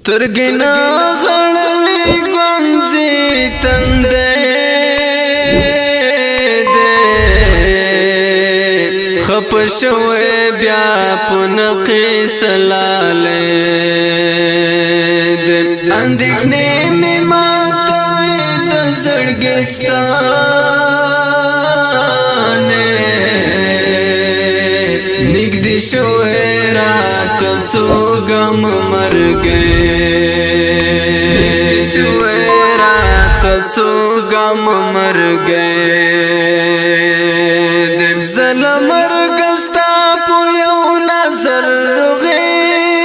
سترګنا غړوي ګونځي تندې دې خپ شوې بیا پنقي سلاله دې اندېښنې مې ماتوي د زړګستانه نګدې شوې رات څو غم مرګې شوې رات څو غم مرګې د ظلم مرګستا په یو نظر غېږم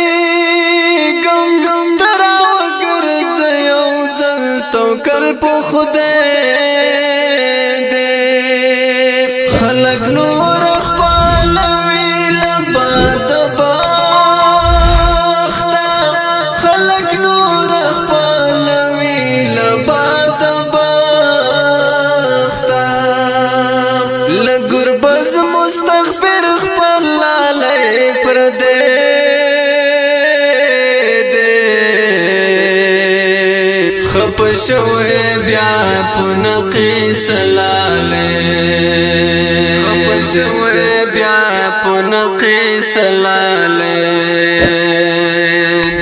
دراو ګرځې یو ځل توکل په خدای دې خلک نور خپلوي لباد مستغفر خپل لاله پر دې خپ شوې بیا پنقي سلاله خپ شوې بیا پنقي سلاله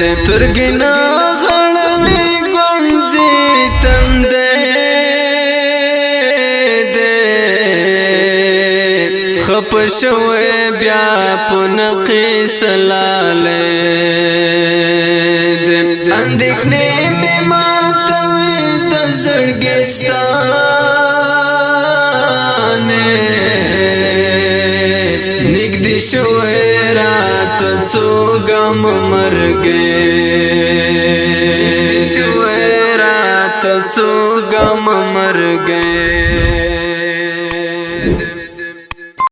د ترګنا غړوي ګونځي تندې خپ شوې بیا پنقي سلاله دې اندېښنې مې ماتوي د زړګستانه نګدې شوې رات څو غم مرګې شوې رات څو غم مرګې